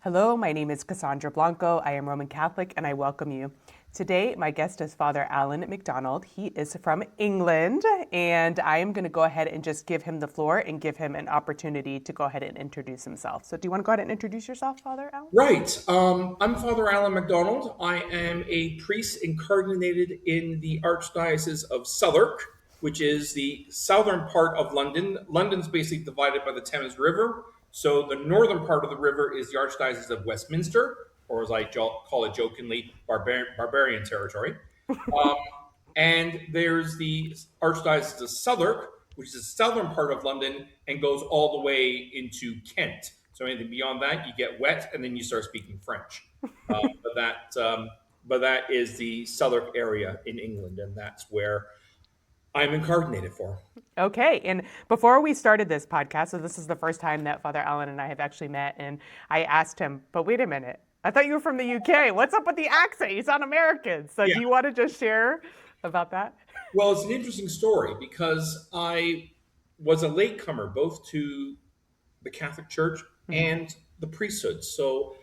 Hello, my name is Cassandra Blanco. I am Roman Catholic and I welcome you. Today, my guest is Father Allan MacDonald. He is from England, and I am going to go ahead and just give him the floor and give him an opportunity to go ahead and introduce himself. So, do you want to go ahead and introduce yourself, Father Allan? Right. I'm Father Allan MacDonald. I am a priest incarnated in the Archdiocese of Southwark, which is the southern part of London. London's basically divided by the Thames River. So the northern part of the river is the Archdiocese of Westminster, or as I call it jokingly, barbarian territory. Um, and there's the Archdiocese of Southwark, which is the southern part of London and goes all the way into Kent. So anything beyond that, you get wet, and then you start speaking French. But that is the Southwark area in England, and that's where I'm incarnated for. Okay, and before we started this podcast, so this is the first time that Father Allan and I have actually met, and I asked him, but wait a minute, I thought you were from the UK. What's up with the accent? You sound American. So Yeah. do you want to just share about that? Well, it's an interesting story because I was a latecomer both to the Catholic Church and the priesthood. So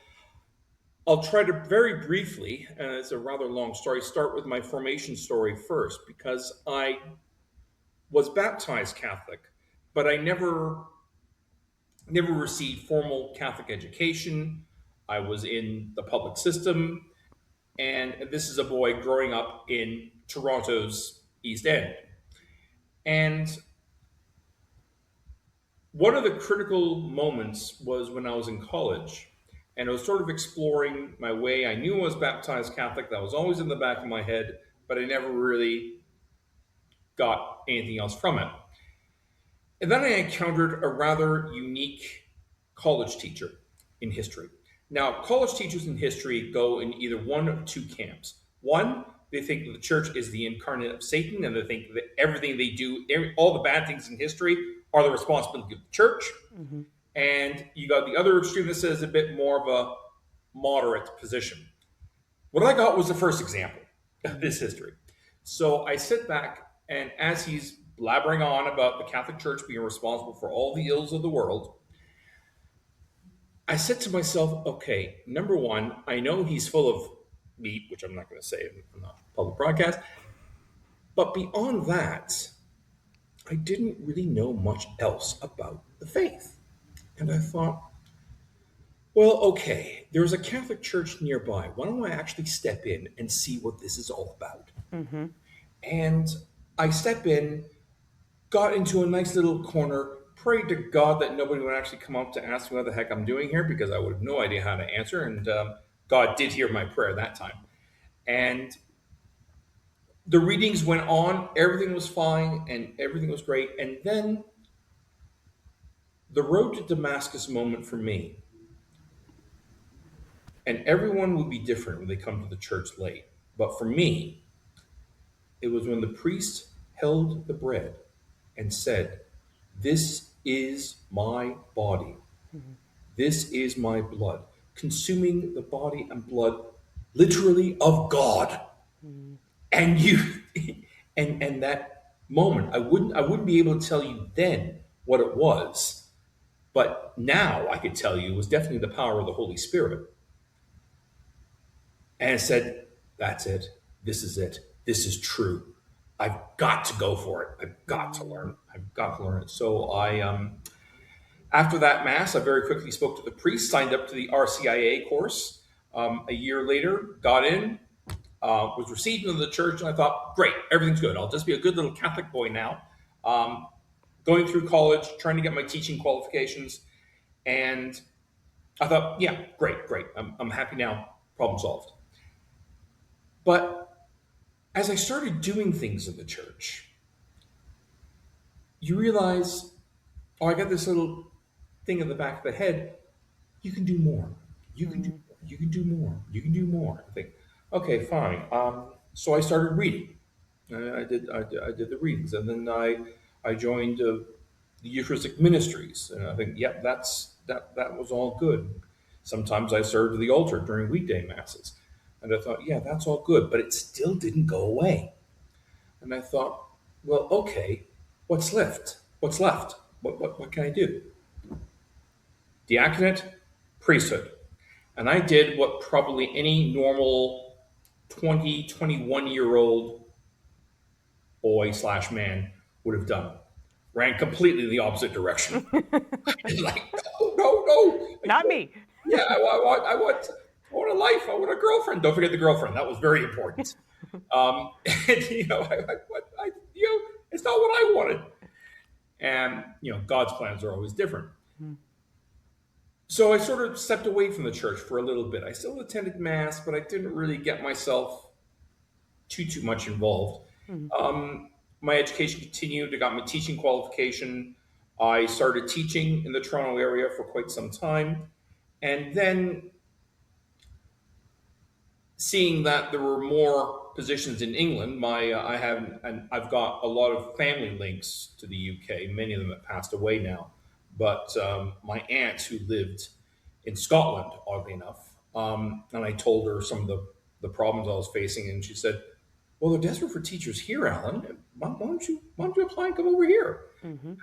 I'll try to very briefly, and it's a rather long story, start with my formation story first because I was baptized Catholic, but I never received formal Catholic education. I was in the public system, and this is a boy growing up in Toronto's East End. And one of the critical moments was when I was in college, and I was sort of exploring my way. I knew I was baptized Catholic, that was always in the back of my head, but I never really got anything else from it. And then I encountered a rather unique college teacher in history. Now, college teachers in history go in either one of two camps. One, they think that the church is the incarnate of Satan, and they think that everything they do, all the bad things in history, are the responsibility of the church. Mm-hmm. And you got the other extreme that says a bit more of a moderate position. What I got was the first example of this history. So I sit back, and as he's blabbering on about the Catholic Church being responsible for all the ills of the world, I said to myself, okay, number one, I know he's full of meat, which I'm not going to say in the public broadcast. But beyond that, I didn't really know much else about the faith. And I thought, well, okay, there's a Catholic church nearby. Why don't I actually step in and see what this is all about? Mm-hmm. And I step in, got into a nice little corner, prayed to God that nobody would actually come up to ask me what the heck I'm doing here because I would have no idea how to answer. And God did hear my prayer that time. And the readings went on, everything was fine, and everything was great. And then the road to Damascus moment for me, and everyone will be different when they come to the church late. But for me, it was when the priest held the bread and said, "This is my body. This is my blood," consuming the body and blood literally of God. And you and that moment, I wouldn't be able to tell you then what it was, but now I could tell you it was definitely the power of the Holy Spirit. And I said, that's it. This is it. This is true. I've got to go for it. I've got to learn. I've got to learn it. So after that mass, I very quickly spoke to the priest, signed up to the RCIA course. A year later, got in, was received into the church, and I thought, great, everything's good. I'll just be a good little Catholic boy now. Going through college, trying to get my teaching qualifications, and I thought, yeah, great. I'm happy now. Problem solved. But as I started doing things in the church, you realize, oh, I got this little thing in the back of the head. You can do more. You can do more. You can do more. You can do more. I think, okay, fine. So I started reading. I did the readings, and then I joined the Eucharistic ministries, and I think, yep, that was all good. Sometimes I served at the altar during weekday masses. And I thought, yeah, that's all good, but it still didn't go away. And I thought, well, okay, what's left? What's left? What can I do? Diaconate, priesthood. And I did what probably any normal 20, 21-year-old boy slash man would have done. Ran completely the opposite direction. Like, no, no, no. Not me. Yeah, I want a life. I want a girlfriend. Don't forget the girlfriend. That was very important. And, it's not what I wanted. And, God's plans are always different. So I sort of stepped away from the church for a little bit. I still attended mass, but I didn't really get myself too much involved. My education continued. I got my teaching qualification. I started teaching in the Toronto area for quite some time. And then seeing that there were more positions in England, I've got a lot of family links to the UK. Many of them have passed away now. But my aunt who lived in Scotland, oddly enough, and I told her some of the problems I was facing, and she said, "Well, they're desperate for teachers here, Alan. Why don't you apply and come over here?"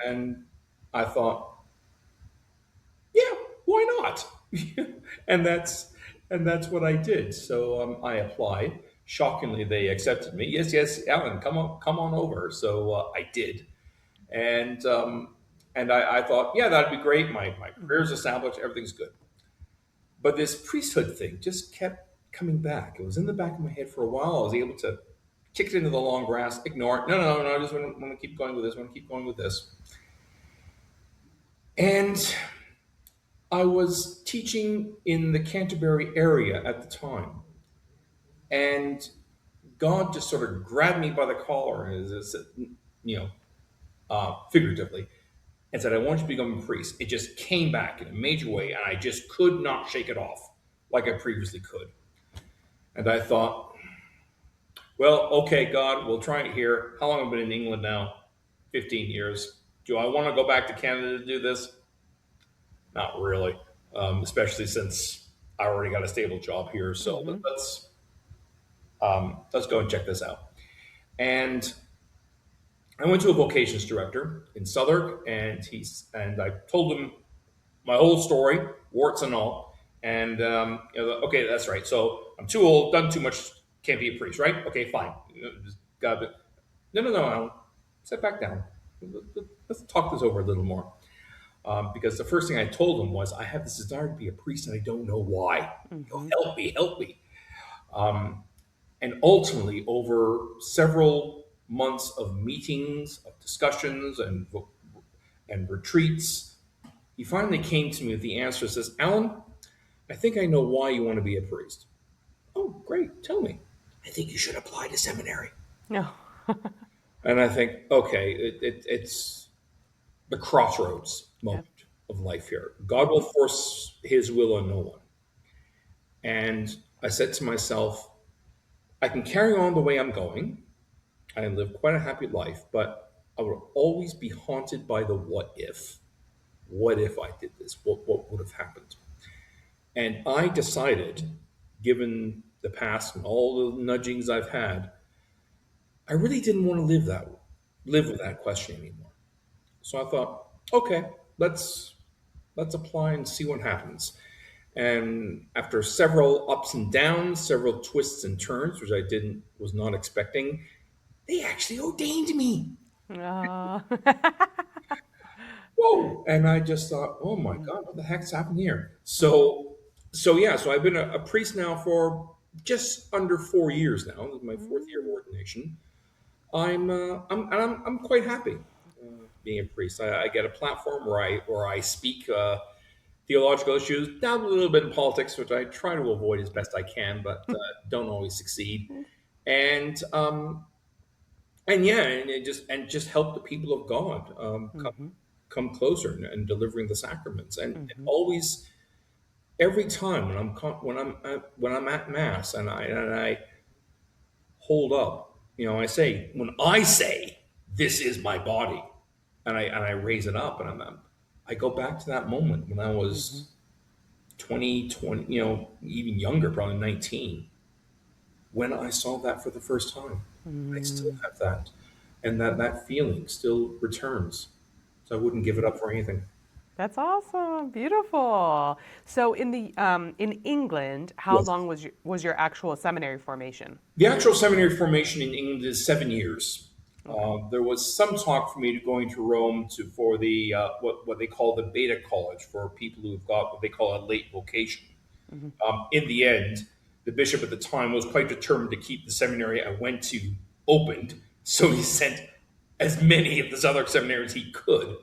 And I thought, yeah, why not? and that's what I did. So I applied. Shockingly, they accepted me. Yes, Alan, come on over. So I did, and I thought, yeah, that'd be great. My career's established, everything's good. But this priesthood thing just kept coming back. It was in the back of my head for a while. I was able to kick it into the long grass, ignore it. No, I just want to keep going with this. I want to keep going with this. And I was teaching in the Canterbury area at the time. And God just sort of grabbed me by the collar, figuratively, and said, "I want you to become a priest." It just came back in a major way, and I just could not shake it off like I previously could. And I thought, well, okay, God, we'll try it here. How long have I been in England now? 15 years. Do I want to go back to Canada to do this? Not really, especially since I already got a stable job here. So let's go and check this out. And I went to a vocations director in Southwark, and I told him my whole story, warts and all. And okay, that's right. So I'm too old, done too much, can't be a priest, right? Okay, fine. Just got it. No. Alan. Sit back down. Let's talk this over a little more. Because the first thing I told him was, I have this desire to be a priest, and I don't know why. Help me. And ultimately, over several months of meetings, of discussions, and retreats, he finally came to me with the answer. Says, "Alan, I think I know why you want to be a priest." "Oh, great. Tell me." "I think you should apply to seminary." No. And I think, okay, it's the crossroads moment of life here. God will force his will on no one. And I said to myself, I can carry on the way I'm going. I live quite a happy life, but I will always be haunted by the what if. What if I did this? What would have happened? And I decided, given the past and all the nudgings I've had, I really didn't want to live with that question anymore. So I thought, okay, let's apply and see what happens. And after several ups and downs, several twists and turns, which I was not expecting, they actually ordained me. Whoa! And I just thought, oh my God, what the heck's happened here? So I've been a priest now for just under 4 years now. This is my fourth year of ordination. I'm quite happy being a priest. I get a platform where I speak theological issues, dabble a little bit in politics, which I try to avoid as best I can, but don't always succeed. And just help the people of God come closer and delivering the sacraments. And always, every time when I'm at mass and I hold up, I say, when I say this is my body, and I raise it up, and I go back to that moment when I was 20, even younger, probably 19, when I saw that for the first time. I still have that, and that feeling still returns. So I wouldn't give it up for anything. That's awesome. Beautiful. So in England, how Yes. long was your actual seminary formation? The actual seminary formation in England is 7 years. Okay. There was some talk for me to going to Rome for the what they call the Beta College for people who've got what they call a late vocation. Hmm. In the end, the bishop at the time was quite determined to keep the seminary I went to opened, so he sent as many of those other seminaries he could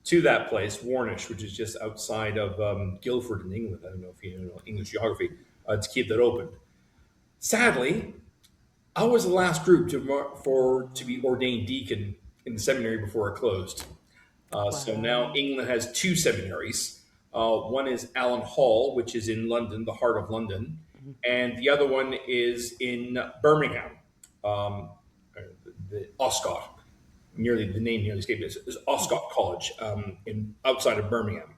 to that place, Warnish, which is just outside of Guildford in England. I don't know if you know English geography, to keep that open. Sadly, I was the last group to be ordained deacon in the seminary before it closed. So now Wow. England has two seminaries. One is Allan Hall, which is in London, the heart of London, Mhm. and the other one is in Birmingham, um, the Oscott. The name nearly escaped me. It's Mhm. Oscott College in outside of Birmingham.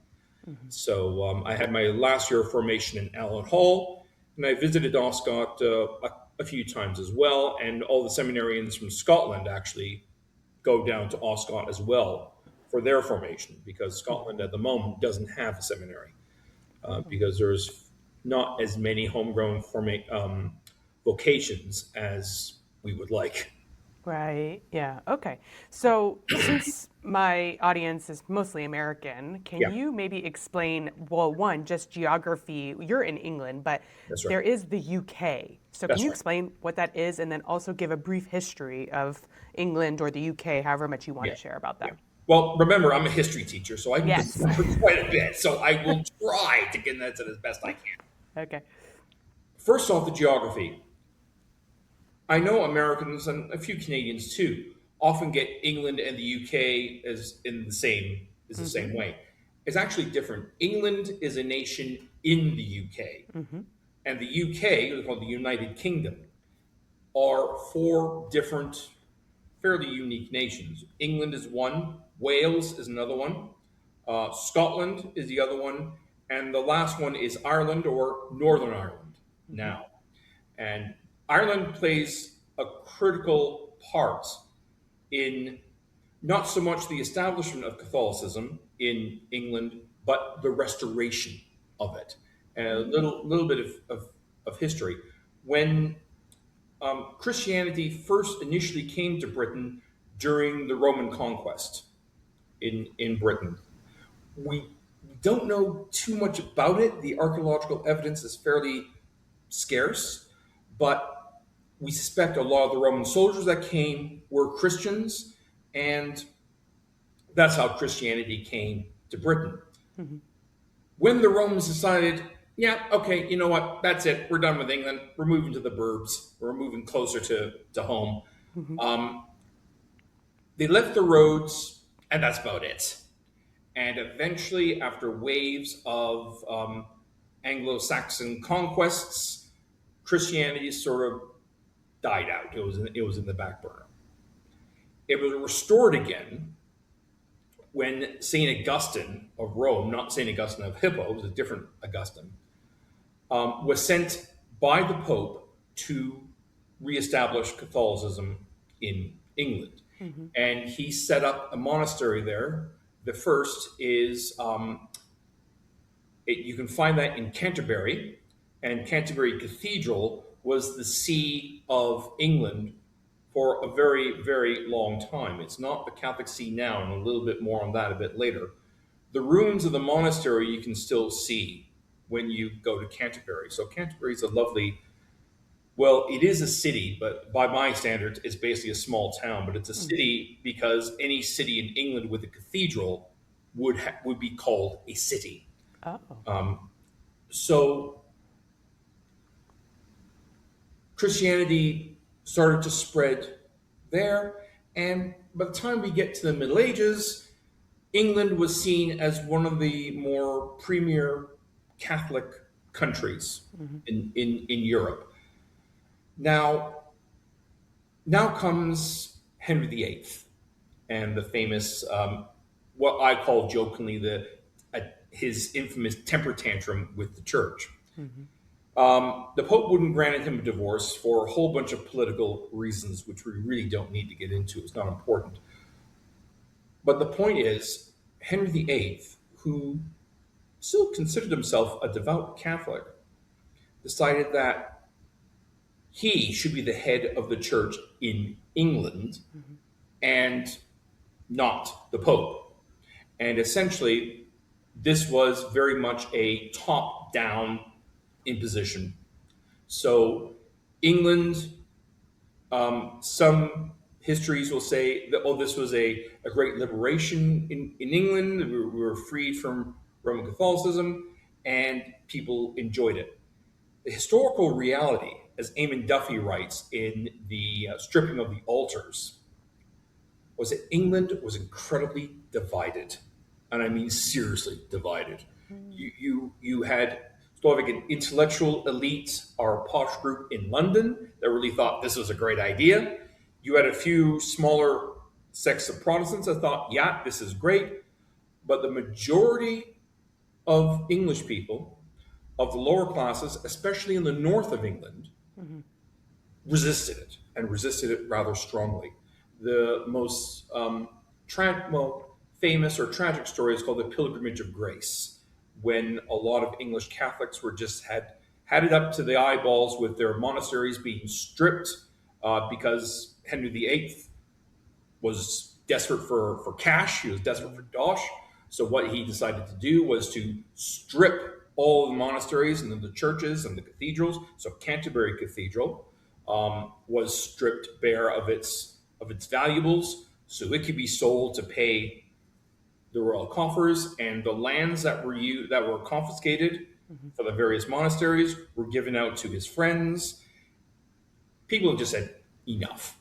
Mhm. So I had my last year of formation in Allan Hall, and I visited Oscott a few times as well. And all the seminarians from Scotland actually go down to Oscott as well for their formation because Scotland Mhm. at the moment doesn't have a seminary Oh. because there's not as many homegrown vocations as we would like. Right. Yeah. Okay. So, since my audience is mostly American, can Yeah, you maybe explain, well, one, just geography? You're in England, but that's right. there is the UK. So, can That's you right. explain what that is and then also give a brief history of England or the UK, however much you want Yeah, to share about yeah. that? Well, remember, I'm a history teacher, so I can go Yes. for quite a bit. So I will try to get that to as best I can. Okay. First off, the geography. I know Americans and a few Canadians too often get England and the UK as in the same is the Mm-hmm. same way. It's actually different. England is a nation in the UK, Mm-hmm. and the UK, called the United Kingdom, are four different, fairly unique nations. England is one, Wales is another one, Scotland is the other one, and the last one is Ireland or Northern Ireland Mm-hmm. now. And Ireland plays a critical part in not so much the establishment of Catholicism in England, but the restoration of it. And a little bit of history. When Christianity first initially came to Britain during the Roman conquest in Britain, we don't know too much about it. The archaeological evidence is fairly scarce, but we suspect a lot of the Roman soldiers that came were Christians, and that's how Christianity came to Britain. Mm-hmm. When the Romans decided, yeah, okay, you know what, that's it, we're done with England, we're moving to the burbs, we're moving closer to home, Mm-hmm. um, they left the roads, and that's about it. And eventually, after waves of Anglo Saxon conquests, Christianity sort of died out. It was in the back burner. It was restored again when Saint Augustine of Rome, not Saint Augustine of Hippo, it was a different Augustine, was sent by the Pope to reestablish Catholicism in England, Mm-hmm. and he set up a monastery there. The first is you can find that in Canterbury, and Canterbury Cathedral was the see of England for a very, very long time. It's not the Catholic see now, and a little bit more on that a bit later. The ruins of the monastery you can still see when you go to Canterbury. So Canterbury is a lovely, well, it is a city, but by my standards, it's basically a small town. But it's a Mm-hmm. city because any city in England with a cathedral would be called a city. Oh. So Christianity started to spread there, and by the time we get to the Middle Ages, England was seen as one of the more premier Catholic countries Mm-hmm. in Europe. Now, now comes Henry VIII and the famous, what I call jokingly, his infamous temper tantrum with the church. Mm-hmm. The Pope wouldn't grant him a divorce for a whole bunch of political reasons, which we really don't need to get into. It's not important. But the point is, Henry VIII, who still considered himself a devout Catholic, decided that he should be the head of the church in England and not the Pope. And essentially, this was very much a top down imposition. So, England, some histories will say that, oh, this was a great liberation in England. We were freed from Roman Catholicism, and people enjoyed it. The historical reality, as Eamon Duffy writes in the Stripping of the Altars, was that England was incredibly divided, and I mean seriously divided. You had sort of like an intellectual elite or posh group in London that really thought this was a great idea. You had a few smaller sects of Protestants that thought, yeah, this is great, but the majority of English people, of the lower classes, especially in the north of England, resisted it and resisted it rather strongly. The most famous or tragic story is called the Pilgrimage of Grace, when a lot of English Catholics were just had it up to the eyeballs with their monasteries being stripped because Henry VIII was desperate for cash. He was desperate for dosh. So what he decided to do was to strip all the monasteries and then the churches and the cathedrals. So Canterbury Cathedral was stripped bare of its valuables, so it could be sold to pay the royal coffers, and the lands that were confiscated for the various monasteries were given out to his friends. People just said enough.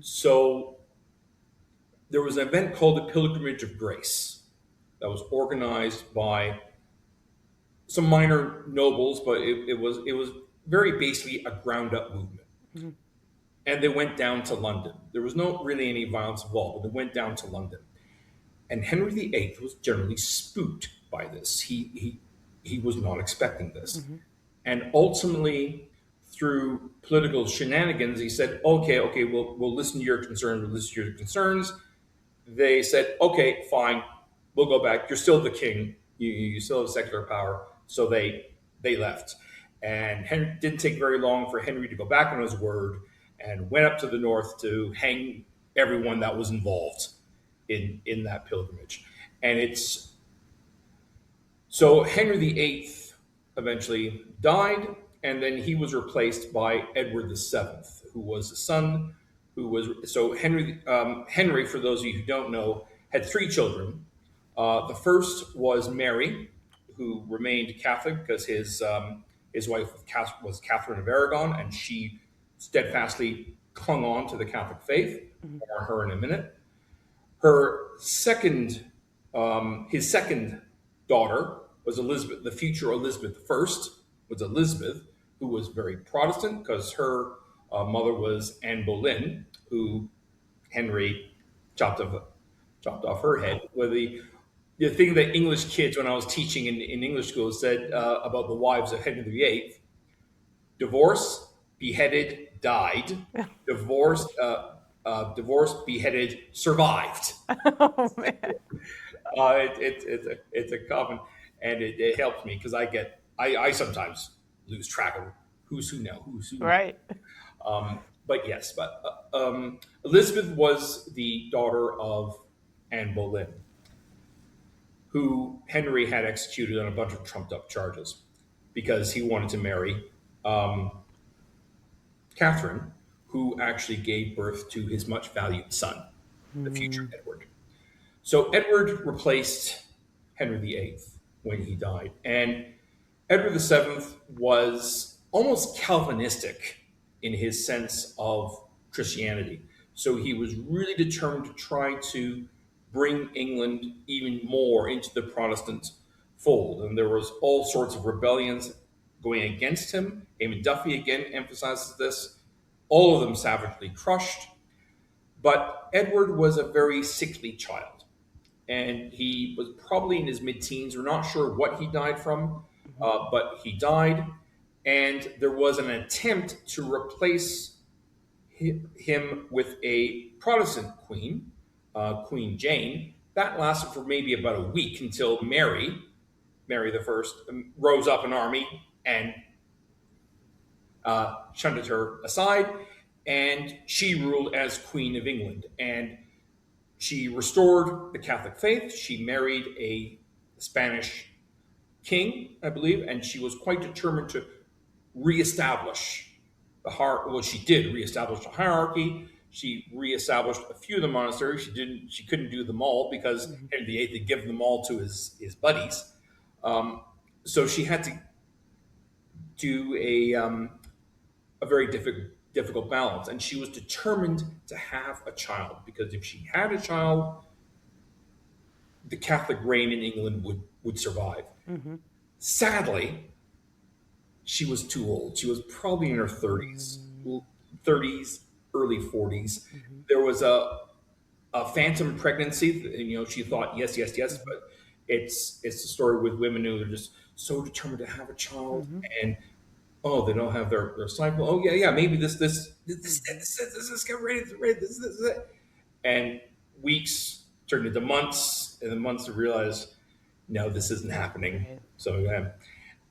So there was an event called the Pilgrimage of Grace that was organized by some minor nobles, but it was very basically a ground up movement. And they went down to London. There was not really any violence involved, but they went down to London. And Henry VIII was generally spooked by this. He was not expecting this. And ultimately, through political shenanigans, he said, okay, we'll listen to your concerns. They said, okay, fine, we'll go back. You're still the king. You still have secular power. So they left. And Henry didn't take very long for Henry to go back on his word and went up to the north to hang everyone that was involved in that pilgrimage. And so Henry VIII eventually died, and then he was replaced by Edward VII, who was the son Henry, for those of you who don't know, had three children. The first was Mary, who remained Catholic because his wife was Catherine of Aragon, and she steadfastly clung on to the Catholic faith. More on her in a minute. His second daughter was Elizabeth. The future Elizabeth I was Elizabeth, who was very Protestant because her mother was Anne Boleyn, who Henry chopped off her head. Well, the thing that English kids, when I was teaching in English school, said about the wives of Henry VIII: divorce, beheaded, died. Divorced, beheaded, survived. Oh man. It's a common, and it helps me because I sometimes lose track of who's who now, who's who. Right. But yes, Elizabeth was the daughter of Anne Boleyn, who Henry had executed on a bunch of trumped up charges because he wanted to marry Catherine, who actually gave birth to his much valued son, the future Edward. So Edward replaced Henry VIII when he died. And Edward VII was almost Calvinistic in his sense of Christianity. So he was really determined to try to bring England even more into the Protestant fold. And there was all sorts of rebellions going against him. Eamon Duffy again emphasizes this. All of them savagely crushed. But Edward was a very sickly child. And he was probably in his mid-teens. We're not sure what he died from, but he died. And there was an attempt to replace him with a Protestant queen Queen Jane. That lasted for maybe about a week until Mary the First, rose up an army and shunted her aside, and she ruled as Queen of England. And she restored the Catholic faith. She married a Spanish king, I believe, and she was quite determined to reestablish the well, she did reestablish the hierarchy. She reestablished a few of the monasteries. She couldn't do them all because Henry VIII had given them all to his buddies. So she had to do a very difficult balance, and she was determined to have a child, because if she had a child, the Catholic reign in England would survive. Sadly, she was too old. She was probably in her 30s, early 40s. There was a phantom pregnancy. She thought yes, but it's the story with women who are just so determined to have a child, and they don't have their cycle. Oh yeah, maybe this get ready, this it. And weeks turned into months, and the months to realize, no, this isn't happening. Right. So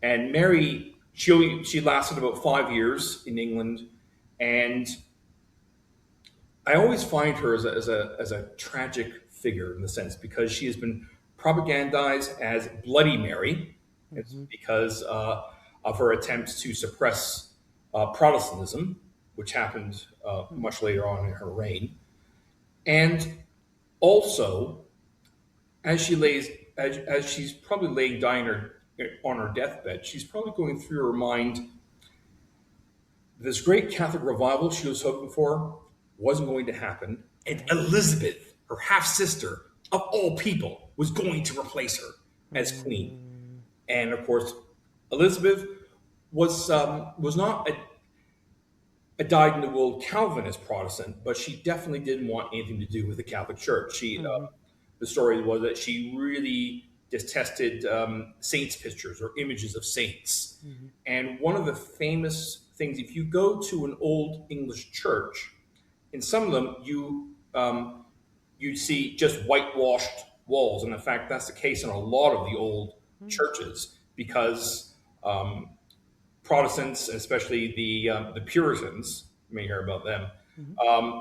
and Mary, she lasted about 5 years in England, and I always find her as a tragic figure in the sense, because she has been propagandized as Bloody Mary. It's because of her attempts to suppress Protestantism, which happened much later on in her reign. And also, as she's probably laying dying on her deathbed, she's probably going through her mind, this great Catholic revival she was hoping for wasn't going to happen, and Elizabeth, her half sister, of all people, was going to replace her as queen. And of course, Elizabeth was not a dyed-in-the-wool Calvinist Protestant, but she definitely didn't want anything to do with the Catholic Church. The story was that she really detested saints' pictures or images of saints. And one of the famous things, if you go to an old English church, in some of them you see just whitewashed walls. And in fact, that's the case in a lot of the old churches, because Protestants, especially the Puritans, you may hear about them,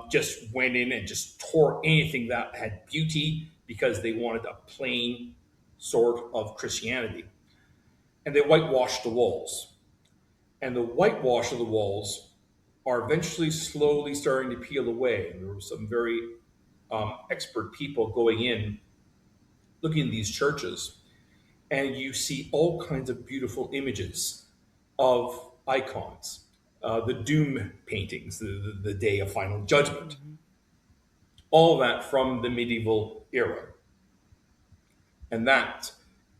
just went in and just tore anything that had beauty, because they wanted a plain sort of Christianity. And they whitewashed the walls. And the whitewash of the walls are eventually slowly starting to peel away. And there were some very expert people going in, looking at these churches, and you see all kinds of beautiful images of icons, the doom paintings, the day of final judgment, all that from the medieval era. And that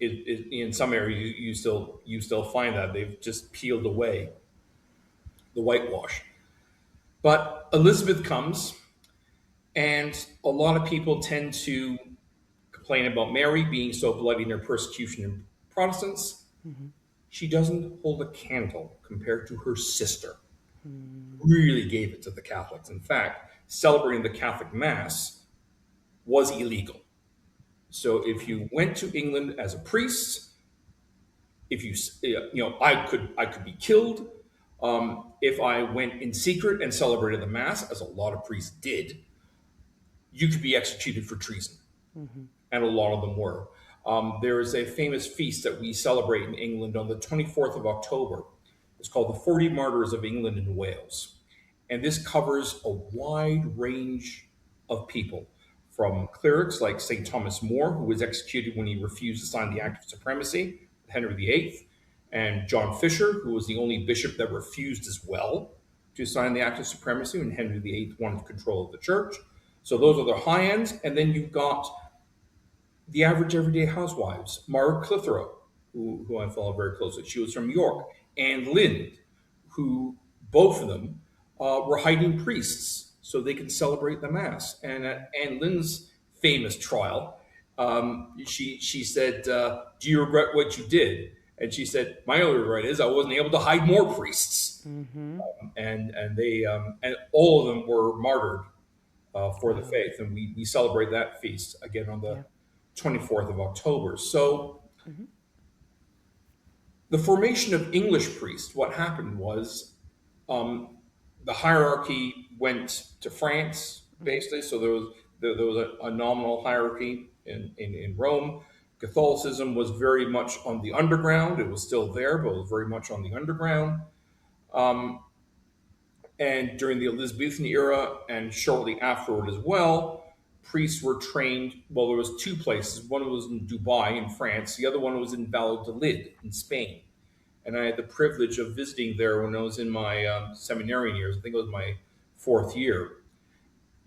is in some areas you still find that they've just peeled away the whitewash. But Elizabeth comes, and a lot of people tend to complain about Mary being so bloody in her persecution of Protestants. She doesn't hold a candle compared to her sister. Really gave it to the Catholics. In fact, celebrating the Catholic Mass was illegal. So if you went to England as a priest, I could be killed. If I went in secret and celebrated the Mass, as a lot of priests did, you could be executed for treason. And a lot of them were. There is a famous feast that we celebrate in England on the 24th of October. It's called the 40 Martyrs of England and Wales. And this covers a wide range of people, from clerics like St. Thomas More, who was executed when he refused to sign the Act of Supremacy, Henry VIII, and John Fisher, who was the only bishop that refused as well to sign the Act of Supremacy when Henry VIII wanted control of the church. So those are the high ends. And then you've got the average everyday housewives, Margaret Clitheroe, who I follow very closely. She was from York. And Lind, who both of them were hiding priests so they could celebrate the Mass. And at Anne Lind's famous trial, she said, "Do you regret what you did?" And she said, "My only regret is I wasn't able to hide more priests." And all of them were martyred for the faith, and we celebrate that feast again on the Yeah. 24th of October. So Hmm. the formation of English priests, what happened was um, the hierarchy went to France, Hmm. basically. So there was a nominal hierarchy in Rome. Catholicism was very much on the underground. It was still there, but it was very much on the underground. Um, and during the Elizabethan era and shortly afterward as well, priests were trained. Well, there was two places. One was in Dubai in France. The other one was in Valladolid in Spain. And I had the privilege of visiting there when I was in my seminary years. I think it was my fourth year.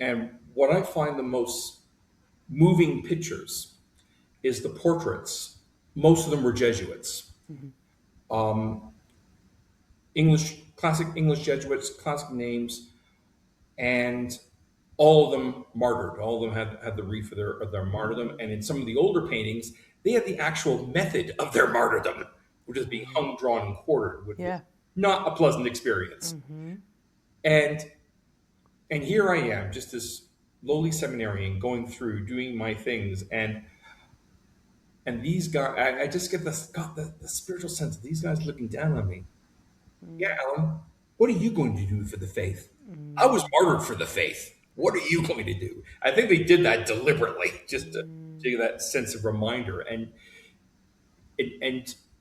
And what I find the most moving pictures is the portraits. Most of them were Jesuits, Hmm. Classic English Jesuits, classic names, and all of them martyred. All of them had the wreath of their martyrdom. And in some of the older paintings, they had the actual method of their martyrdom, which is being hung, drawn, and quartered, which was Yeah. not a pleasant experience. Hmm. And here I am, just this lowly seminarian going through doing my things, and these guys, I just get the spiritual sense of these guys looking down on me. Yeah, Alan, what are you going to do for the faith? I was martyred for the faith. What are you going to do? I think they did that deliberately, just to give that sense of reminder. And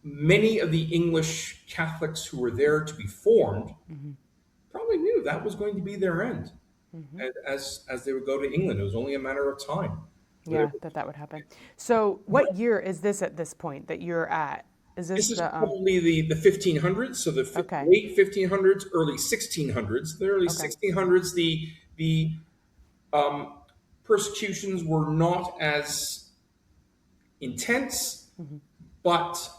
many of the English Catholics who were there to be formed Hmm. probably knew that was going to be their end. Hmm. And as they would go to England, it was only a matter of time. Yeah, that would happen. So, what year is this at this point that you're at? Is this This is the probably the 1500s, so the Okay. late 1500s, early 1600s. The early Okay. 1600s, the um, persecutions were not as intense, Hmm. but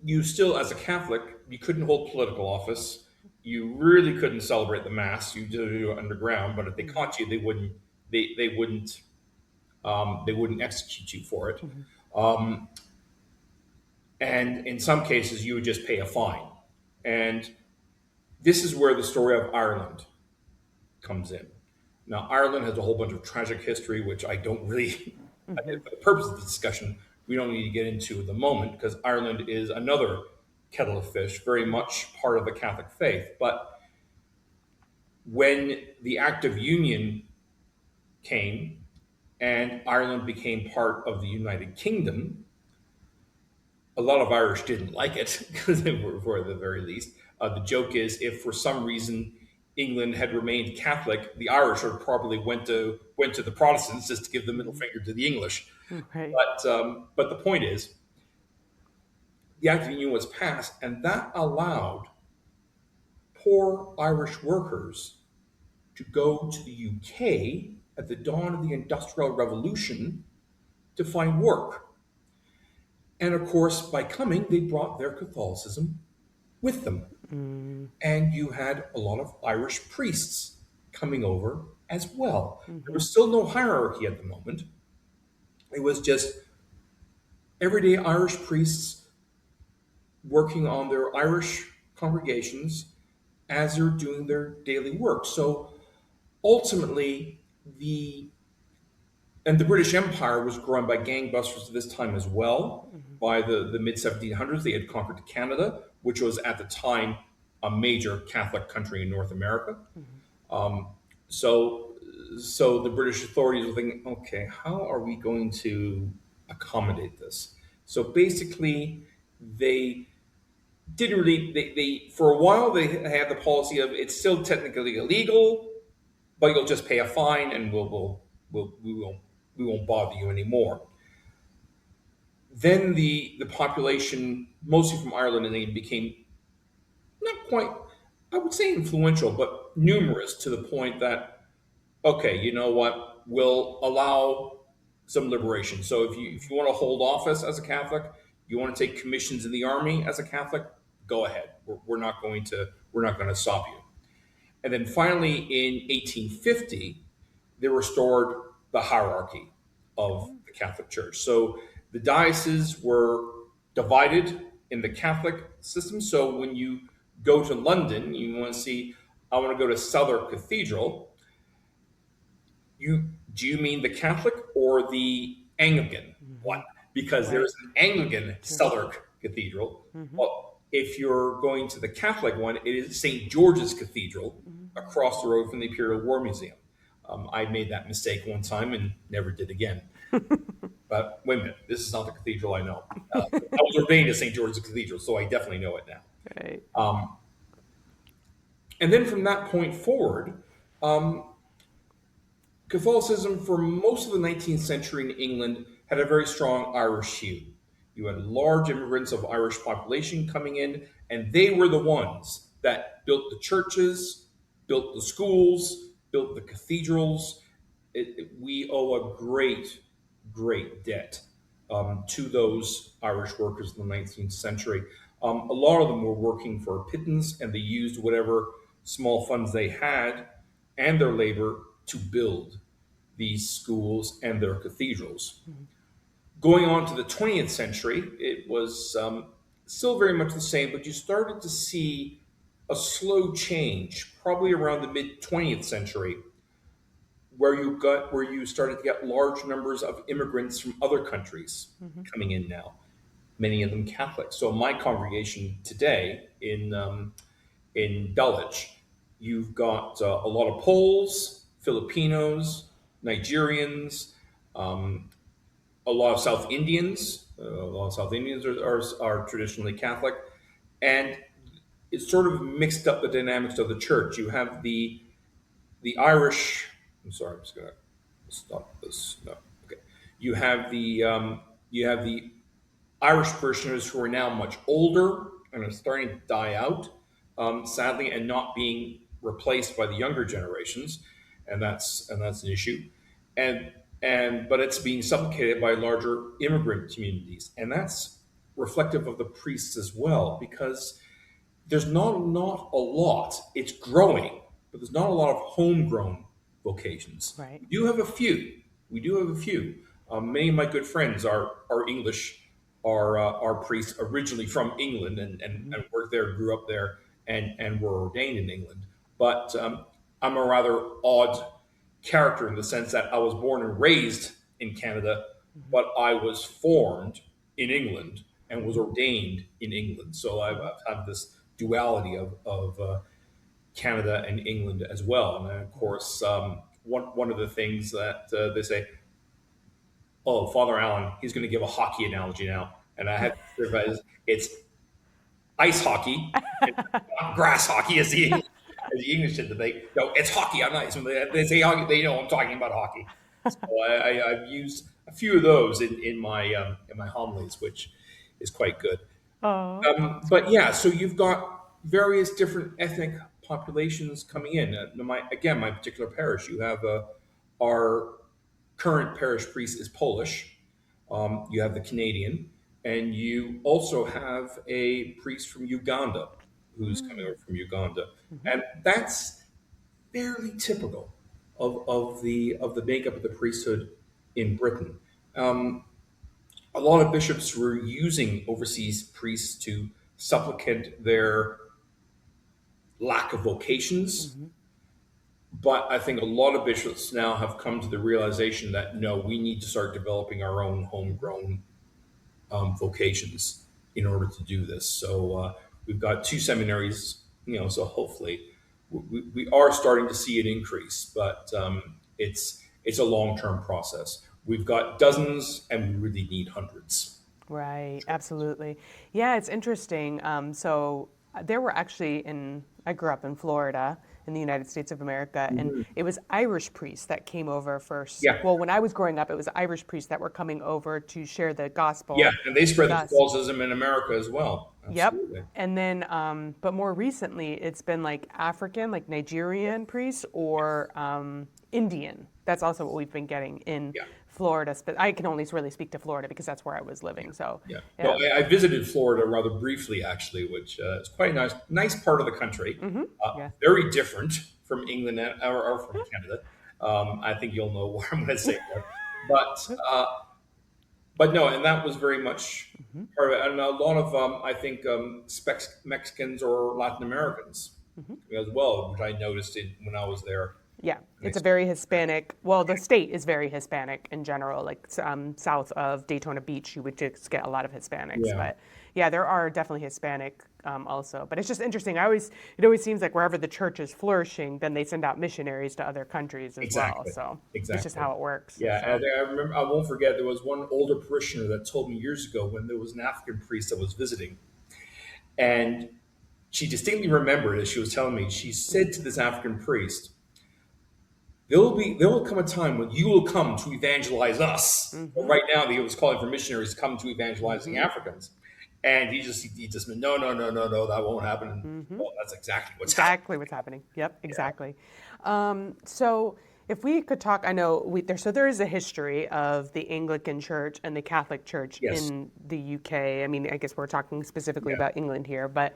you still, as a Catholic, you couldn't hold political office. You really couldn't celebrate the mass. You did it underground, but if they Hmm. caught you, they wouldn't they wouldn't execute you for it. Hmm. Um, and in some cases, you would just pay a fine. And this is where the story of Ireland comes in. Now, Ireland has a whole bunch of tragic history, which I don't really, Hmm. for the purpose of the discussion, we don't need to get into at the moment because Ireland is another kettle of fish, very much part of the Catholic faith. But when the Act of Union came and Ireland became part of the United Kingdom, a lot of Irish didn't like it because they were, for the very least. The joke is, if for some reason England had remained Catholic, the Irish would probably went to the Protestants just to give the middle finger to the English. Right. But the point is, the Act of Union was passed, and that allowed poor Irish workers to go to the UK at the dawn of the Industrial Revolution to find work. And of course, by coming, they brought their Catholicism with them. Mm-hmm. And you had a lot of Irish priests coming over as well. There Mm-hmm. was still no hierarchy at the moment. It was just everyday Irish priests working on their Irish congregations as they're doing their daily work. So ultimately, the British Empire was growing by gangbusters at this time as well. By the mid 1700s, they had conquered Canada, which was at the time a major Catholic country in North America. Mm-hmm. Um, so, so the British authorities were thinking, okay, how are we going to accommodate this? So basically, they didn't really. They for a while they had the policy of it's still technically illegal, but you'll just pay a fine, and we won't bother you anymore. Then the population, mostly from Ireland and England, became not quite, I would say, influential, but numerous to the point that okay, you know what, we'll allow some liberation. So if you want to hold office as a Catholic, you want to take commissions in the army as a Catholic, go ahead. We're not going to stop you. And then finally, in 1850, they restored the hierarchy of the Catholic Church. So the dioceses were divided in the Catholic system. So when you go to London, you want to see, I want to go to Southwark Cathedral. Do you mean the Catholic or the Anglican one? Because Right. there's an Anglican True. Southwark Cathedral. Well, if you're going to the Catholic one, it is St. George's Cathedral across the road from the Imperial War Museum. I made that mistake one time and never did again. But wait a minute, this is not the cathedral I know. I was ordained at St. George's Cathedral, so I definitely know it now. Right. And then from that point forward, Catholicism for most of the 19th century in England had a very strong Irish hue. You had large immigrants of Irish population coming in, and they were the ones that built the churches, built the schools, built the cathedrals. We owe a great, great debt to those Irish workers in the 19th century. A lot of them were working for a pittance, and they used whatever small funds they had and their labor to build these schools and their cathedrals. Going on to the 20th century, it was still very much the same, but you started to see a slow change, probably around the mid 20th century, where you started to get large numbers of immigrants from other countries coming in now, many of them Catholic. So my congregation today in Dulwich, you've got a lot of Poles, Filipinos, Nigerians, a lot of South Indians. A lot of South Indians are traditionally Catholic, and it's sort of mixed up the dynamics of the church. You have the Irish. I'm sorry, I'm just gonna stop this. No, okay. You have the Irish parishioners who are now much older and are starting to die out, sadly, and not being replaced by the younger generations, and that's an issue. And but it's being supplicated by larger immigrant communities, and that's reflective of the priests as well, because there's not a lot. It's growing, but there's not a lot of homegrown vocations. Right. We do have a few. We do have a few. Many of my good friends are English, are priests originally from England and worked there, grew up there, and were ordained in England. But I'm a rather odd character in the sense that I was born and raised in Canada, but I was formed in England and was ordained in England. So I've had this duality of Canada and England as well. And then, of course, one of the things that they say, oh, Father Allan, he's going to give a hockey analogy now. And I had to revise, it's ice hockey, not grass hockey as the English did. No, it's hockey on ice. When they say hockey, they know I'm talking about hockey. So I've used a few of those in my homilies, which is quite good. But yeah, so you've got various different ethnic populations coming in. My particular parish, you have our current parish priest is Polish. You have the Canadian, and you also have a priest from Uganda who's coming over from Uganda, and that's fairly typical of the makeup of the priesthood in Britain. A lot of bishops were using overseas priests to supplicate their lack of vocations. But I think a lot of bishops now have come to the realization that no, we need to start developing our own homegrown vocations in order to do this. So we've got two seminaries, so hopefully we are starting to see an increase, but it's a long-term process. We've got dozens, and we really need hundreds. Right, absolutely. Yeah, it's interesting. So there were actually I grew up in Florida in the United States of America, and it was Irish priests that came over first. Yeah. Well, when I was growing up, it was Irish priests that were coming over to share the gospel. Yeah, and they spread the Yes. Catholicism in America as well. Absolutely. Yep. And then, but more recently, it's been like African, like Nigerian priests, or Indian. That's also what we've been getting in Florida. But I can only really speak to Florida because that's where I was living. So yeah. Well, I visited Florida rather briefly, actually, which is quite a nice part of the country. Yeah. Very different from England or from Canada. I think you'll know what I'm going to say there. But no, and that was very much part of it. And a lot of, I think, Mexicans or Latin Americans as well, which I noticed when I was there Yeah, it's a Nice. very Hispanic. Well, the state is very Hispanic in general. Like south of Daytona Beach, you would just get a lot of Hispanics. Yeah, But yeah, there are definitely Hispanic also. But it's just interesting. It always seems like wherever the church is flourishing, then they send out missionaries to other countries as well. exactly, So it's just exactly. how it works. Yeah, So and I remember. I won't forget. There was one older parishioner that told me years ago when there was an African priest that was visiting, and she distinctly remembered as she was telling me. She said to this African priest, there will come a time when you will come to evangelize us. But mm-hmm, right now, he was calling for missionaries to come to evangelizing mm-hmm, Africans, and he just went, no, no, no, no, no, that won't happen. And, mm-hmm. well, that's exactly what's happening. Exactly what's happening. Yep, exactly. So if we could talk, I know there is a history of the Anglican Church and the Catholic Church Yes. in the UK. I mean, I guess we're talking specifically Yeah. about England here, but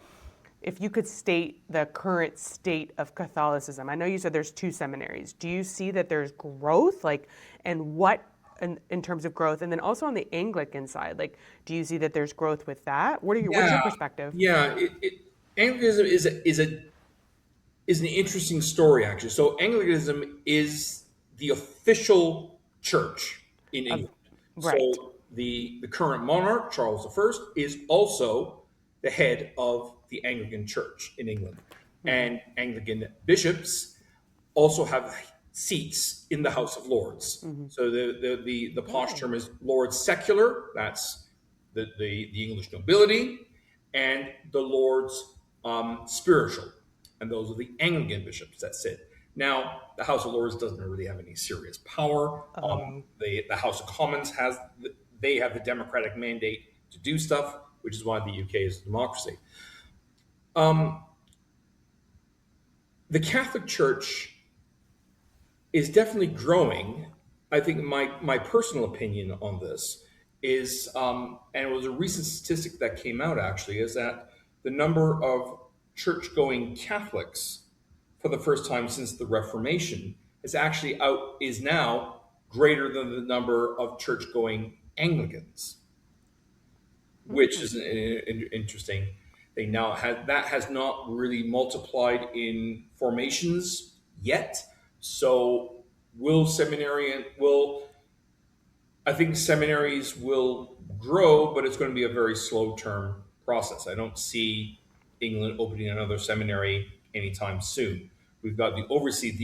if you could state the current state of Catholicism, I know you said there's two seminaries. Do you see that there's growth, like, and what in terms of growth, and then also on the Anglican side, like, do you see that there's growth with that? What's your Yeah. perspective? Yeah. Anglicanism is an interesting story, actually. So Anglicanism is the official church in Of England. right. So the current monarch, Charles I, is also the head of the Anglican Church in England. Mm-hmm. And Anglican bishops also have seats in the House of Lords. Mm-hmm. So the posh Oh. term is Lord Secular, that's the English nobility, and the Lords Spiritual, and those are the Anglican bishops that sit. Now, the House of Lords doesn't really have any serious power. Oh. The House of Commons they have the democratic mandate to do stuff, which is why the UK is a democracy. Um, the Catholic Church is definitely growing. I think my personal opinion on this is, and it was a recent statistic that came out actually, is that the number of church-going Catholics for the first time since the Reformation is now greater than the number of church-going Anglicans, which is an interesting thing. Now, that has not really multiplied in formations yet. So, will I think seminaries will grow, but it's going to be a very slow term process. I don't see England opening another seminary anytime soon. We've got the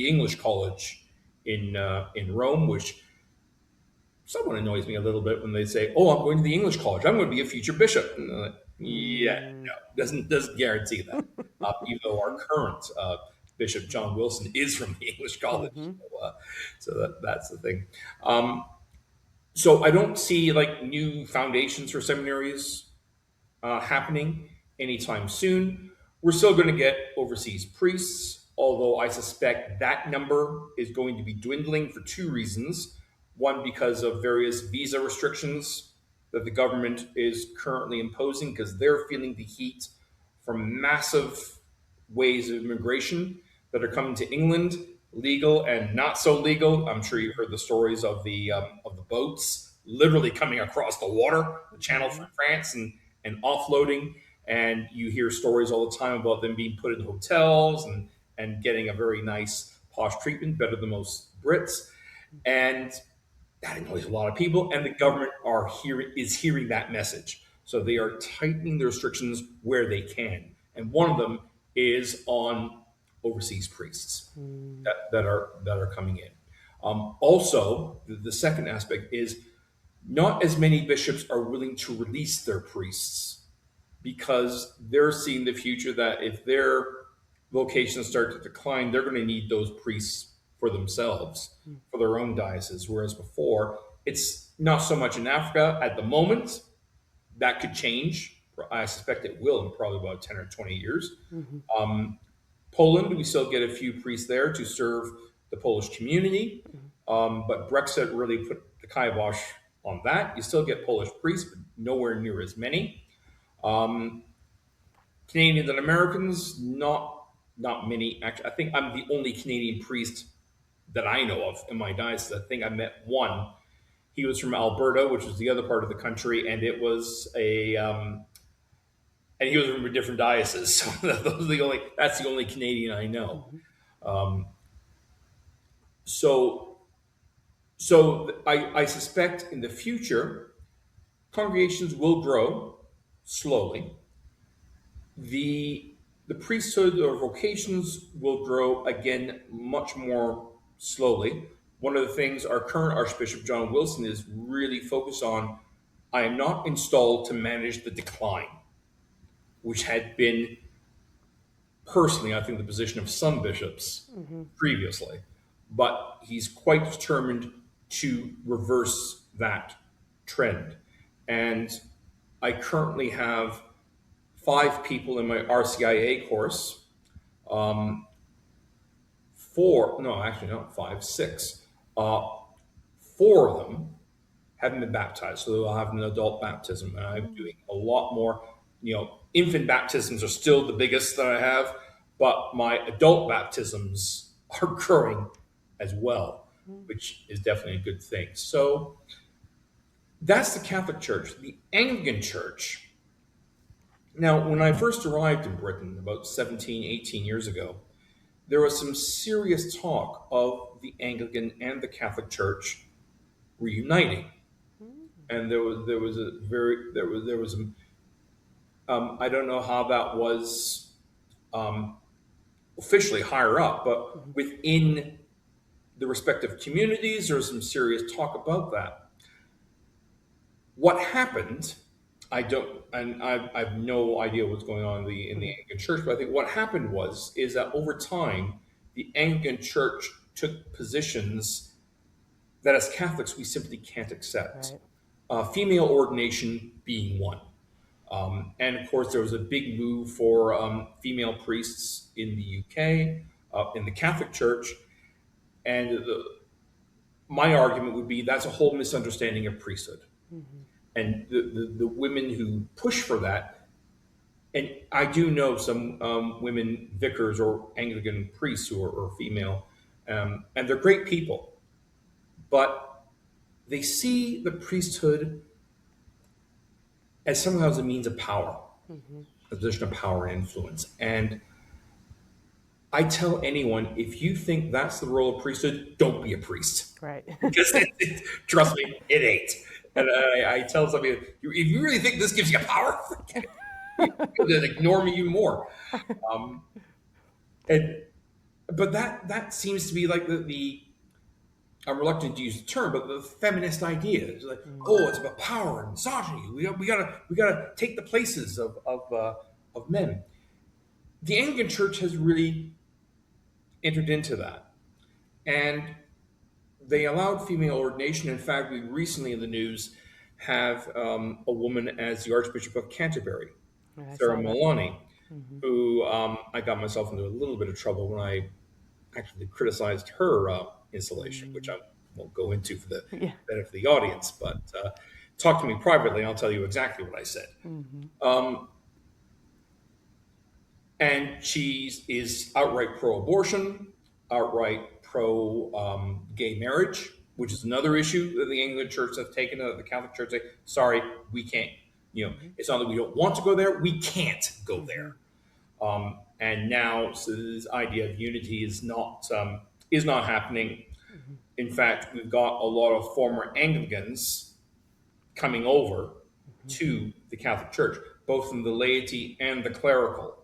English College in Rome, which someone annoys me a little bit when they say, "Oh, I'm going to the English College. I'm going to be a future bishop." And I'm like, yeah, Mm. no, doesn't guarantee that. Even though our current Bishop John Wilson is from the English College, Mm-hmm. so that's the thing. Um, so I don't see like new foundations for seminaries happening anytime soon. We're still going to get overseas priests, although I suspect that number is going to be dwindling for two reasons. One, because of various visa restrictions that the government is currently imposing, because they're feeling the heat from massive waves of immigration that are coming to England, legal and not so legal. I'm sure you've heard the stories of the boats literally coming across the water, the channel Mm-hmm. from France, and offloading. And you hear stories all the time about them being put in hotels and getting a very nice posh treatment, better than most Brits. And that annoys a lot of people. And the government is hearing that message. So they are tightening the restrictions where they can. And one of them is on overseas priests Mm-hmm. that are coming in. Also, the second aspect is not as many bishops are willing to release their priests because they're seeing the future that if their vocations start to decline, they're going to need those priests for themselves, for their own diocese. Whereas before, it's not so much in Africa at the moment. That could change. I suspect it will in probably about 10 or 20 years. Mm-hmm. Um, Poland, we still get a few priests there to serve the Polish community. But Brexit really put the kibosh on that. You still get Polish priests, but nowhere near as many. Um, Canadians and Americans, not many. Actually, I think I'm the only Canadian priest that I know of in my diocese. I think I met one. He was from Alberta, which was the other part of the country, and and he was from a different diocese. So that's the only Canadian I know. Mm-hmm. Um, So, I suspect in the future, congregations will grow slowly. The priesthood or vocations will grow again much more slowly. One of the things our current Archbishop John Wilson is really focused on, I am not installed to manage the decline, which had been personally, I think, the position of some bishops previously. But he's quite determined to reverse that trend. And I currently have 5 people in my RCIA course. Four, no, actually not 5, 6. 4 of them haven't been baptized, so they'll have an adult baptism. And I'm doing a lot more. Infant baptisms are still the biggest that I have, but my adult baptisms are growing as well, which is definitely a good thing. So that's the Catholic Church. The Anglican Church. Now, when I first arrived in Britain about 17, 18 years ago, there was some serious talk of the Anglican and the Catholic Church reuniting, and there was a very there was I don't know how that was officially higher up, but within the respective communities, there was some serious talk about that. What happened? I don't, and I have no idea what's going on in the Anglican Church, but I think what happened is that over time, the Anglican Church took positions that as Catholics we simply can't accept. Right. Female ordination being one. And of course, there was a big move for female priests in the UK, in the Catholic Church. And my argument would be that's a whole misunderstanding of priesthood. And the women who push for that, and I do know some women vicars or Anglican priests who are female, and they're great people, but they see the priesthood as somehow as a means of power, a position of power and influence. And I tell anyone, if you think that's the role of priesthood, don't be a priest. Right. Because trust me, it ain't. And I tell somebody, if you really think this gives you power, then ignore me even more. But that seems to be like the I'm reluctant to use the term, but the feminist idea. It's like, oh, it's about power and misogyny. We gotta take the places of men. The Anglican Church has really entered into that, and they allowed female ordination. In fact, we recently in the news have a woman as the Archbishop of Canterbury, Sarah Maloney, who I got myself into a little bit of trouble when I actually criticized her installation, which I won't go into for the benefit of the audience, but talk to me privately and I'll tell you exactly what I said. And she is outright pro-abortion, outright pro-gay marriage, which is another issue that the Anglican Church has taken. The Catholic Church say, sorry, we can't. It's not that we don't want to go there, we can't go there. And now, so this idea of unity is not happening. In fact, we've got a lot of former Anglicans coming over to the Catholic Church, both in the laity and the clerical